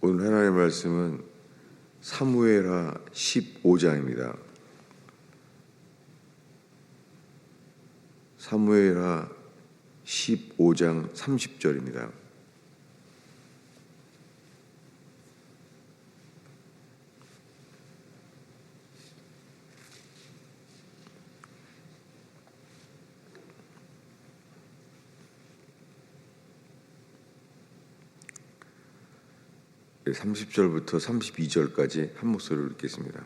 오늘 하나님의 말씀은 사무엘하 15장입니다. 사무엘하 15장 30절입니다. 네, 30절부터 32절까지 한 목소리로 읽겠습니다.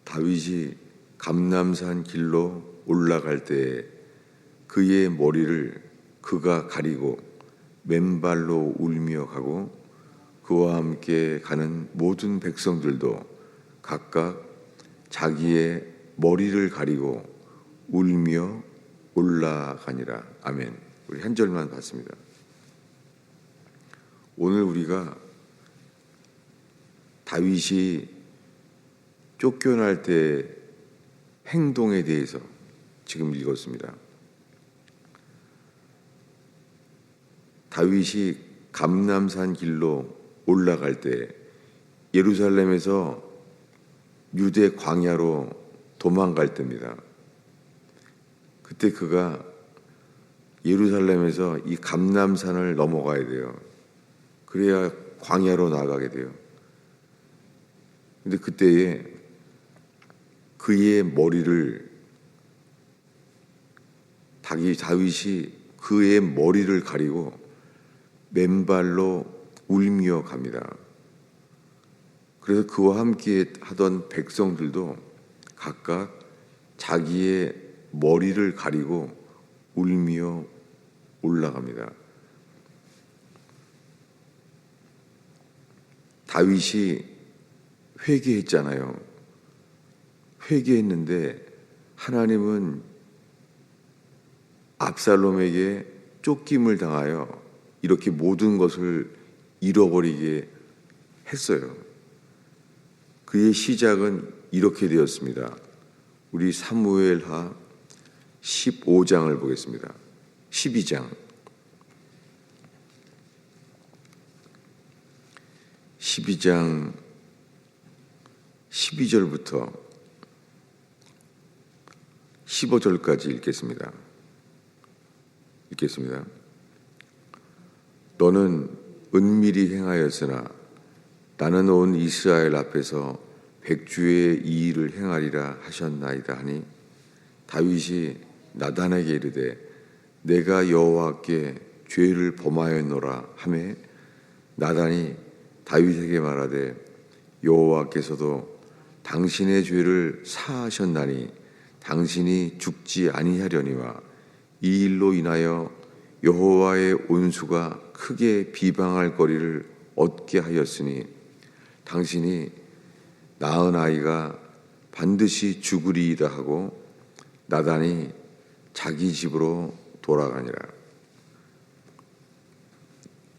다윗이 감람산 길로 올라갈 때에 그의 머리를 그가 가리고 맨발로 울며 가고 그와 함께 가는 모든 백성들도 각각 자기의 머리를 가리고 울며 올라가니라. 아멘. 우리 한 절만 봤습니다. 오늘 우리가 다윗이 쫓겨날 때 행동에 대해서 지금 읽었습니다. 다윗이 감람산 길로 올라갈 때 예루살렘에서 유대 광야로 도망갈 때입니다. 그때 그가 예루살렘에서 이 감람산을 넘어가야 돼요. 그래야 광야로 나가게 돼요. 근데 그때에 그의 머리를 다윗이 그의 머리를 가리고 맨발로 울며 갑니다. 그래서 그와 함께 하던 백성들도 각각 자기의 머리를 가리고 울며 올라갑니다. 다윗이 회개했잖아요. 회개했는데 하나님은 압살롬에게 쫓김을 당하여 이렇게 모든 것을 잃어버리게 했어요. 그의 시작은 이렇게 되었습니다. 우리 사무엘하 15장을 보겠습니다. 12장 12절부터 15절까지 읽겠습니다. 너는 은밀히 행하였으나 나는 온 이스라엘 앞에서 백주의 이 일을 행하리라 하셨나이다 하니 다윗이 나단에게 이르되 내가 여호와께 죄를 범하였노라 하매 나단이 다윗에게 말하되 여호와께서도 당신의 죄를 사하셨나니 당신이 죽지 아니하려니와 이 일로 인하여 여호와의 온수가 크게 비방할 거리를 얻게 하였으니 당신이 낳은 아이가 반드시 죽으리이다 하고 나단이 자기 집으로 돌아가니라.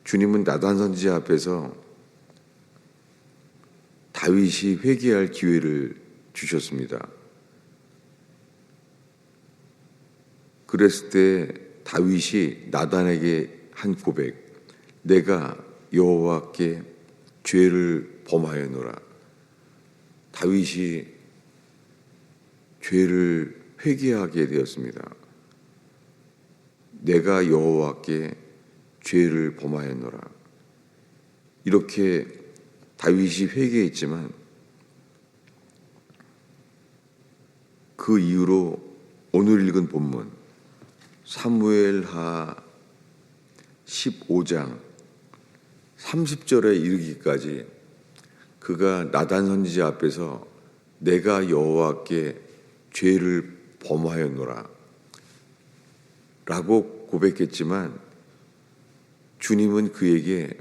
주님은 나단 선지자 앞에서 다윗이 회개할 기회를 주셨습니다. 그랬을 때 다윗이 나단에게 한 고백, 내가 여호와께 죄를 범하였노라. 다윗이 죄를 회개하게 되었습니다. 내가 여호와께 죄를 범하였노라. 이렇게 다윗이 회개했지만 그 이후로 오늘 읽은 본문 사무엘하 15장 30절에 이르기까지 그가 나단 선지자 앞에서 내가 여호와께 죄를 범하였노라 라고 고백했지만 주님은 그에게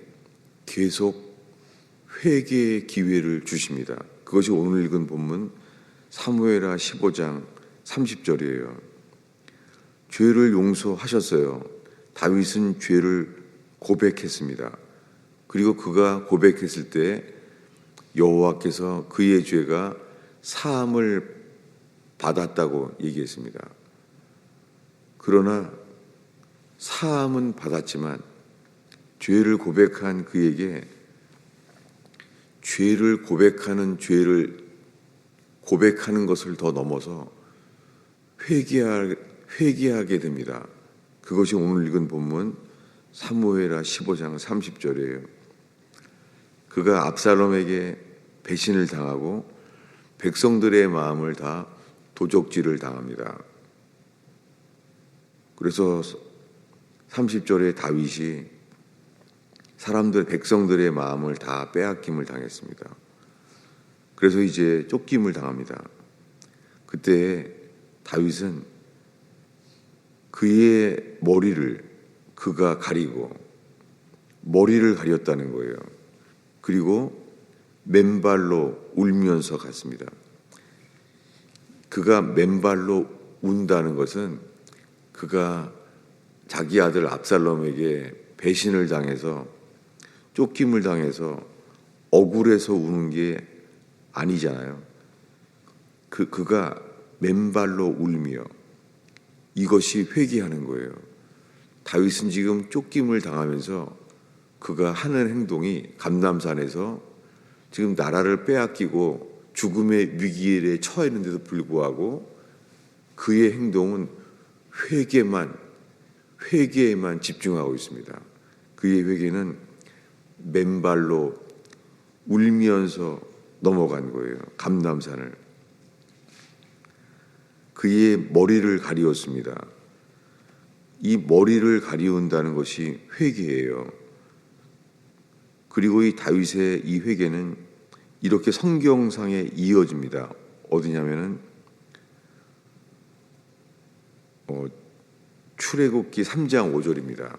계속 회개의 기회를 주십니다. 그것이 오늘 읽은 본문 사무엘하 15장 30절이에요. 죄를 용서하셨어요. 다윗은 죄를 고백했습니다. 그리고 그가 고백했을 때 여호와께서 그의 죄가 사함을 받았다고 얘기했습니다. 그러나 사함은 받았지만 죄를 고백한 그에게 죄를 고백하는 것을 더 넘어서 회개하게 됩니다. 그것이 오늘 읽은 본문 사무엘하 15장 30절이에요. 그가 압살롬에게 배신을 당하고 백성들의 마음을 다 도적질을 당합니다. 그래서 30절에 다윗이 백성들의 마음을 다 빼앗김을 당했습니다. 그래서 이제 쫓김을 당합니다. 그때 다윗은 그의 머리를 그가 가리고 머리를 가렸다는 거예요. 그리고 맨발로 울면서 갔습니다. 그가 맨발로 운다는 것은 그가 자기 아들 압살롬에게 배신을 당해서 쫓김을 당해서 억울해서 우는 게 아니잖아요. 그가 맨발로 울며 이것이 회개하는 거예요. 다윗은 지금 쫓김을 당하면서 그가 하는 행동이 감람산에서 지금 나라를 빼앗기고 죽음의 위기에 처했는데도 불구하고 그의 행동은 회개에만 집중하고 있습니다. 그의 회개는 맨발로 울면서 넘어간 거예요. 감람산을. 그의 머리를 가리웠습니다. 이 머리를 가리운다는 것이 회개예요. 그리고 이 다윗의 이 회개는 이렇게 성경상에 이어집니다. 어디냐면은 출애굽기 3장 5절입니다.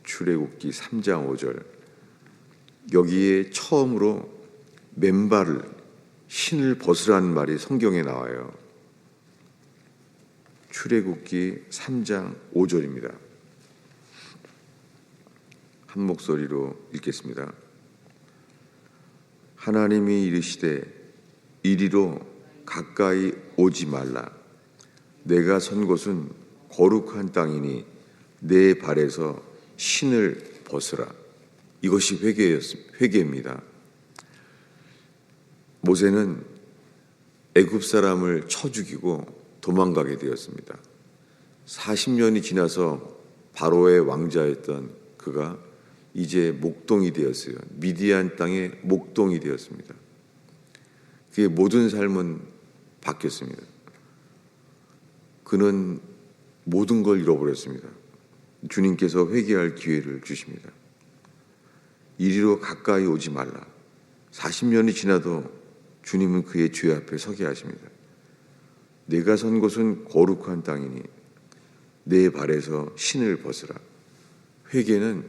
출애굽기 3장 5절. 여기에 처음으로 맨발을 신을 벗으라는 말이 성경에 나와요. 출애굽기 3장 5절입니다. 한 목소리로 읽겠습니다. 하나님이 이르시되 이리로 가까이 오지 말라. 내가 선 곳은 거룩한 땅이니 내 발에서 신을 벗으라. 이것이 회개입니다. 모세는 애굽 사람을 쳐 죽이고 도망가게 되었습니다. 40년이 지나서 바로의 왕자였던 그가 이제 목동이 되었어요. 미디안 땅의 목동이 되었습니다. 그의 모든 삶은 바뀌었습니다. 그는 모든 걸 잃어버렸습니다. 주님께서 회개할 기회를 주십니다. 이리로 가까이 오지 말라. 40년이 지나도 주님은 그의 죄 앞에 서게 하십니다. 내가 선 곳은 거룩한 땅이니 내 발에서 신을 벗으라. 회개는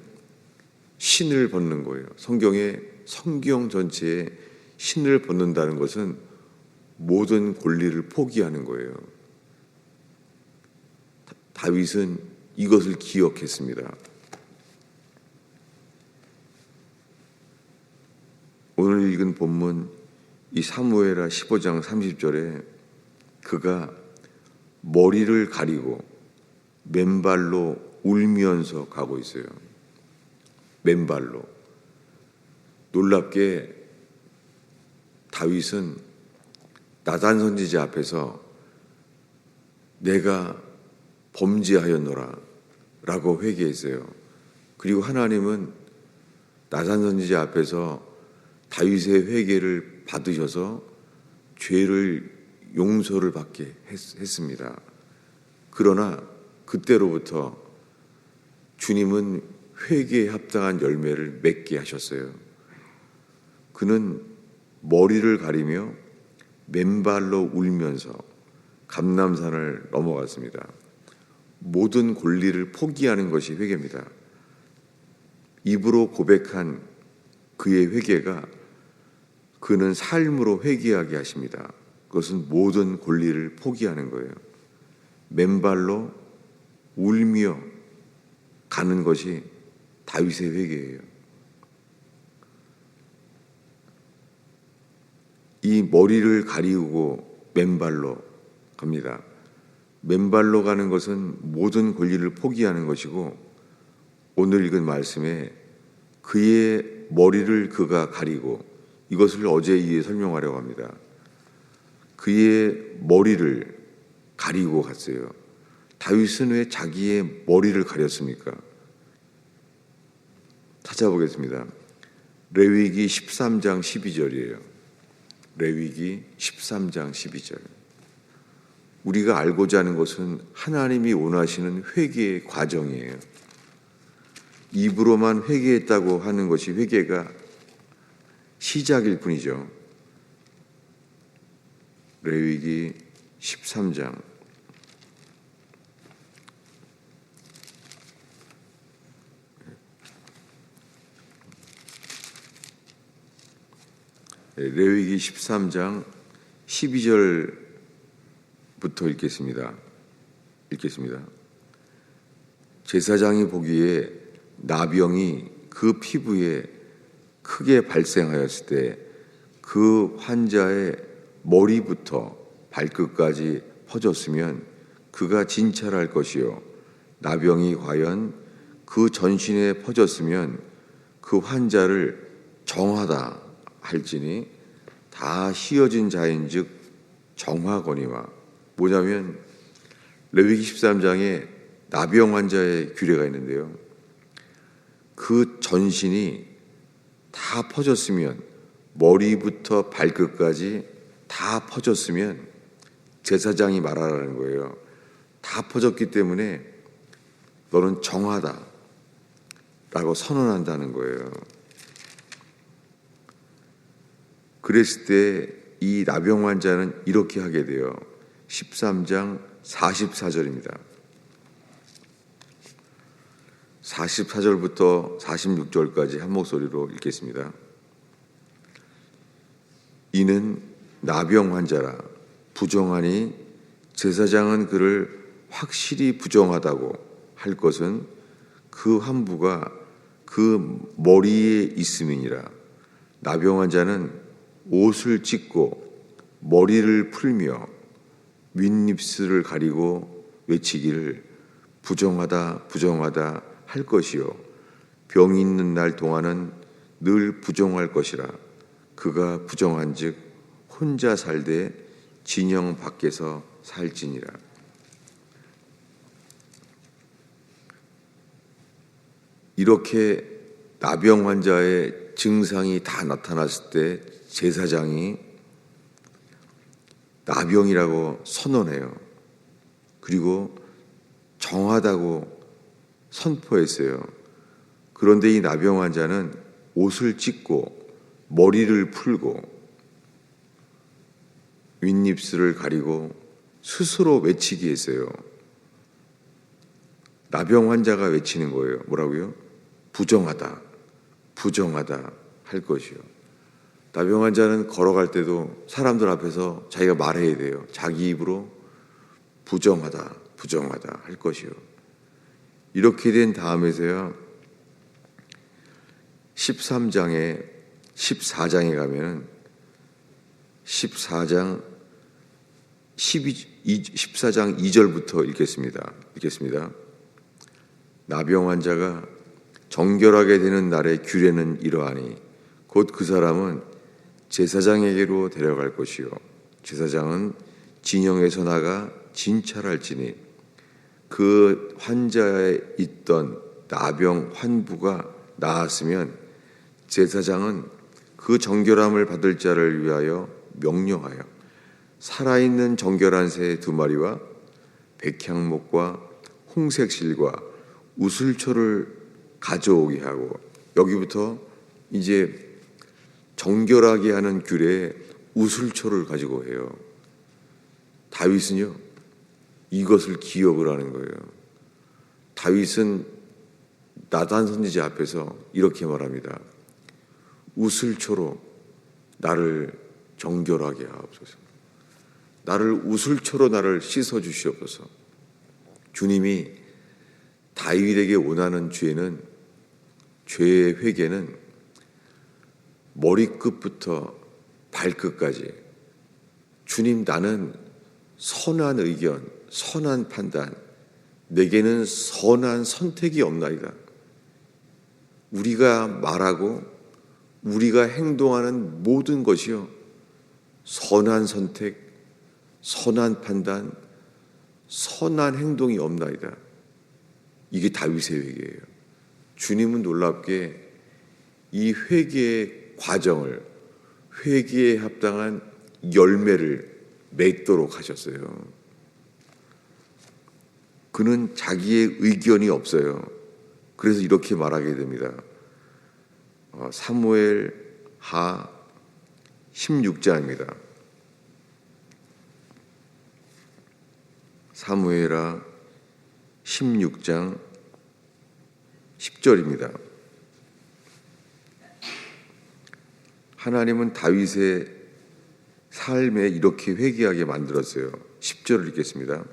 신을 벗는 거예요. 성경 전체에 신을 벗는다는 것은 모든 권리를 포기하는 거예요. 다윗은 이것을 기억했습니다. 오늘 읽은 본문 이 사무엘하 15장 30절에 그가 머리를 가리고 맨발로 울면서 가고 있어요. 맨발로. 놀랍게 다윗은 나단 선지자 앞에서 내가 범죄하였노라 라고 회개했어요. 그리고 하나님은 나단 선지자 앞에서 다윗의 회개를 받으셔서 죄를 용서를 받게 했습니다. 그러나 그때로부터 주님은 회개에 합당한 열매를 맺게 하셨어요. 그는 머리를 가리며 맨발로 울면서 감람산을 넘어갔습니다. 모든 권리를 포기하는 것이 회개입니다. 입으로 고백한 그의 회개가 그는 삶으로 회개하게 하십니다. 그것은 모든 권리를 포기하는 거예요. 맨발로 울며 가는 것이 다윗의 회개예요. 이 머리를 가리우고 맨발로 갑니다. 맨발로 가는 것은 모든 권리를 포기하는 것이고 오늘 읽은 말씀에 그의 머리를 그가 가리고, 이것을 어제 이에 설명하려고 합니다. 그의 머리를 가리고 갔어요. 다윗은 왜 자기의 머리를 가렸습니까? 찾아보겠습니다. 레위기 13장 12절이에요. 레위기 13장 12절. 우리가 알고자 하는 것은 하나님이 원하시는 회개의 과정이에요. 입으로만 회개했다고 하는 것이 회개가 시작일 뿐이죠. 레위기 13장 레위기 13장 12절부터 읽겠습니다. 제사장이 보기에 나병이 그 피부에 크게 발생하였을 때 그 환자의 머리부터 발끝까지 퍼졌으면 그가 진찰할 것이요, 나병이 과연 그 전신에 퍼졌으면 그 환자를 정하다 할지니 다 휘어진 자인즉 정하거니와. 뭐냐면 레위기 13장에 나병 환자의 규례가 있는데요, 그 전신이 다 퍼졌으면, 머리부터 발끝까지 다 퍼졌으면 제사장이 말하라는 거예요. 다 퍼졌기 때문에 너는 정하다 라고 선언한다는 거예요. 그랬을 때 이 나병 환자는 이렇게 하게 돼요. 13장 44절입니다. 44절부터 46절까지 한 목소리로 읽겠습니다. 이는 나병 환자라 부정하니 제사장은 그를 확실히 부정하다고 할 것은 그 환부가 그 머리에 있음이니라. 나병 환자는 옷을 찢고 머리를 풀며 윗입술을 가리고 외치기를 부정하다 부정하다 할 것이요, 병이 있는 날 동안은 늘 부정할 것이라. 그가 부정한즉 혼자 살되 진영 밖에서 살지니라. 이렇게 나병 환자의 증상이 다 나타났을 때 제사장이 나병이라고 선언해요. 그리고 정하다고 선포했어요. 그런데 이 나병 환자는 옷을 찢고 머리를 풀고 윗입술을 가리고 스스로 외치게 했어요. 나병 환자가 외치는 거예요. 뭐라고요? 부정하다, 부정하다 할 것이요. 나병 환자는 걸어갈 때도 사람들 앞에서 자기가 말해야 돼요. 자기 입으로 부정하다, 부정하다 할 것이요. 이렇게 된 다음에서야 13장에 14장에 가면은 14장 14장 2절부터 읽겠습니다. 나병 환자가 정결하게 되는 날의 규례는 이러하니 곧 그 사람은 제사장에게로 데려갈 것이요, 제사장은 진영에서 나가 진찰할지니 그 환자에 있던 나병 환부가 나았으면 제사장은 그 정결함을 받을 자를 위하여 명령하여 살아있는 정결한 새 2마리와 백향목과 홍색실과 우슬초를 가져오게 하고, 여기부터 이제 정결하게 하는 규례에 우슬초를 가지고 해요. 다윗은요, 이것을 기억을 하는 거예요. 다윗은 나단 선지자 앞에서 이렇게 말합니다. 우슬초로 나를 정결하게 하옵소서. 우슬초로 나를 씻어 주시옵소서. 주님이 다윗에게 원하는 죄의 회개는 머리끝부터 발끝까지, 주님, 나는 선한 의견, 선한 판단, 내게는 선한 선택이 없나이다. 우리가 말하고 우리가 행동하는 모든 것이요, 선한 선택, 선한 판단, 선한 행동이 없나이다. 이게 다윗의 회개예요. 주님은 놀랍게 이 회개의 과정을, 회개에 합당한 열매를 맺도록 하셨어요. 그는 자기의 의견이 없어요. 그래서 이렇게 말하게 됩니다. 사무엘 하 16장입니다. 사무엘하 16장 10절입니다. 하나님은 다윗의 삶에 이렇게 회개하게 만들었어요. 10절을 읽겠습니다.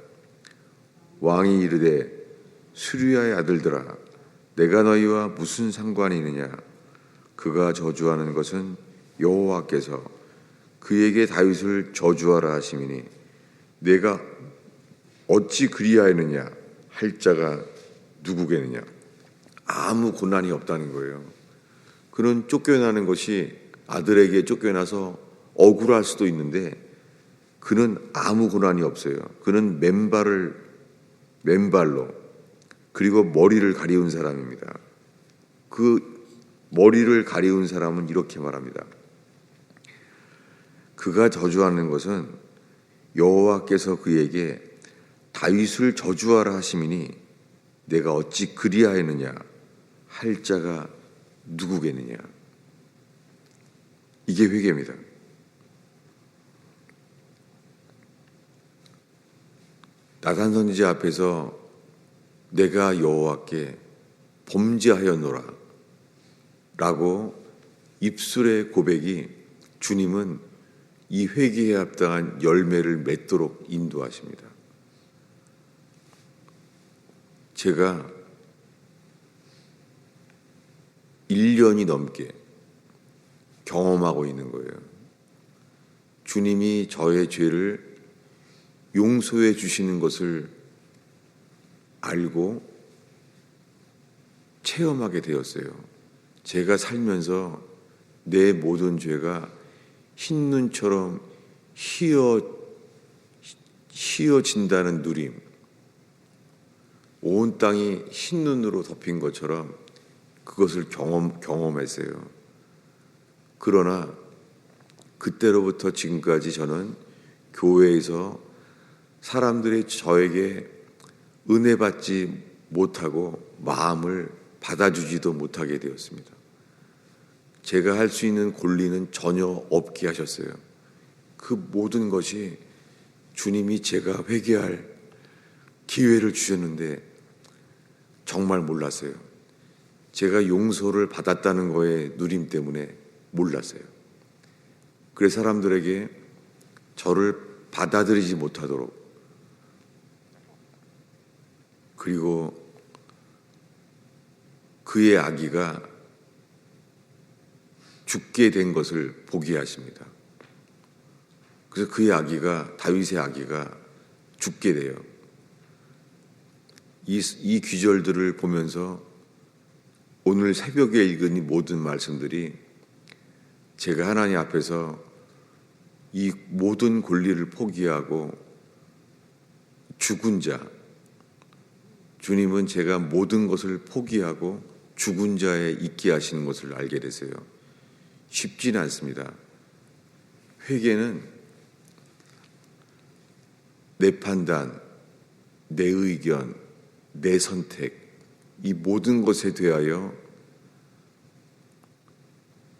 왕이 이르되 수리아의 아들들아, 내가 너희와 무슨 상관이 있느냐? 그가 저주하는 것은 여호와께서 그에게 다윗을 저주하라 하심이니 내가 어찌 그리하였느냐 할 자가 누구겠느냐. 아무 고난이 없다는 거예요. 그는 쫓겨나는 것이 아들에게 쫓겨나서 억울할 수도 있는데 그는 아무 고난이 없어요. 그는 맨발로 그리고 머리를 가리운 사람입니다. 그 머리를 가리운 사람은 이렇게 말합니다. 그가 저주하는 것은 여호와께서 그에게 다윗을 저주하라 하심이니 내가 어찌 그리하였느냐 할 자가 누구겠느냐. 이게 회개입니다. 나단 선지자 앞에서 내가 여호와께 범죄하였노라 라고 입술의 고백이 주님은 이 회개에 합당한 열매를 맺도록 인도하십니다. 제가 1년이 넘게 경험하고 있는 거예요. 주님이 저의 죄를 용서해 주시는 것을 알고 체험하게 되었어요. 제가 살면서 내 모든 죄가 흰눈처럼 휘어진다는 누림, 온 땅이 흰눈으로 덮인 것처럼 그것을 경험했어요. 그러나 그때로부터 지금까지 저는 교회에서 사람들이 저에게 은혜 받지 못하고 마음을 받아주지도 못하게 되었습니다. 제가 할 수 있는 권리는 전혀 없게 하셨어요. 그 모든 것이 주님이 제가 회개할 기회를 주셨는데 정말 몰랐어요. 제가 용서를 받았다는 거에 누림 때문에 몰랐어요. 그래서 사람들에게 저를 받아들이지 못하도록, 그리고 그의 아기가 죽게 된 것을 보게 하십니다. 그래서 그의 아기가, 다윗의 아기가 죽게 돼요. 이 귀절들을 보면서 오늘 새벽에 읽은 이 모든 말씀들이 제가 하나님 앞에서 이 모든 권리를 포기하고 죽은 자, 주님은 제가 모든 것을 포기하고 죽은 자에 있게 하시는 것을 알게 됐어요. 쉽지는 않습니다. 회개는 내 판단, 내 의견, 내 선택, 이 모든 것에 대하여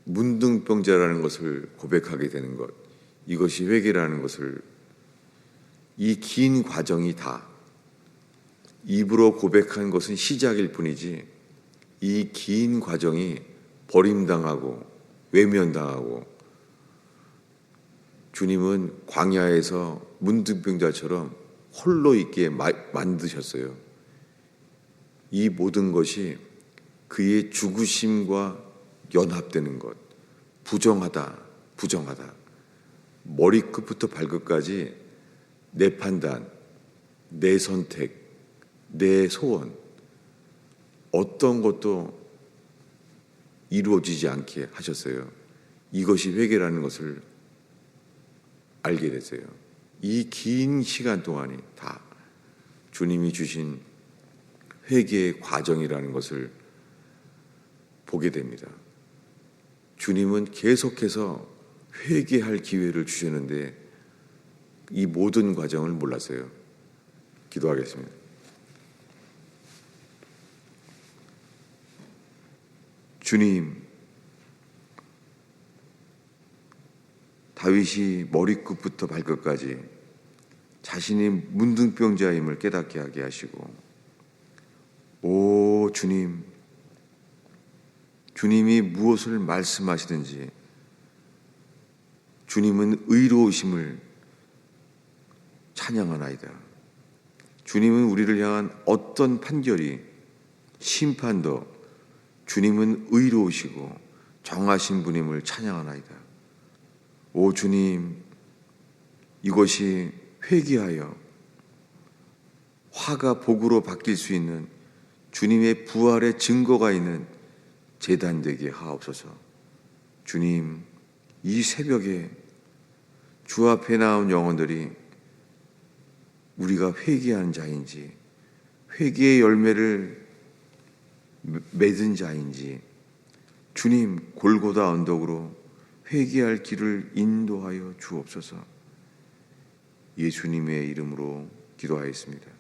문둥병자라는 것을 고백하게 되는 것, 이것이 회개라는 것을, 이 긴 과정이 다 입으로 고백한 것은 시작일 뿐이지 이 긴 과정이 버림당하고 외면당하고, 주님은 광야에서 문둥병자처럼 홀로 있게 만드셨어요. 이 모든 것이 그의 죽으심과 연합되는 것, 부정하다. 머리끝부터 발끝까지 내 판단, 내 선택, 내 소원, 어떤 것도 이루어지지 않게 하셨어요. 이것이 회개라는 것을 알게 됐어요. 이 긴 시간 동안이 다 주님이 주신 회개의 과정이라는 것을 보게 됩니다. 주님은 계속해서 회개할 기회를 주셨는데 이 모든 과정을 몰랐어요. 기도하겠습니다. 주님, 다윗이 머리끝부터 발끝까지 자신이 문둥병자임을 깨닫게 하게 하시고, 오 주님, 주님이 무엇을 말씀하시든지 주님은 의로우심을 찬양하나이다. 주님은 우리를 향한 어떤 판결이, 심판도 주님은 의로우시고 정하신 분임을 찬양하나이다. 오 주님, 이것이 회개하여 화가 복으로 바뀔 수 있는 주님의 부활의 증거가 있는 제단 되게 하옵소서. 주님, 이 새벽에 주 앞에 나온 영혼들이 우리가 회개한 자인지, 회개의 열매를 맺은 자인지, 주님 골고다 언덕으로 회개할 길을 인도하여 주옵소서. 예수님의 이름으로 기도하였습니다.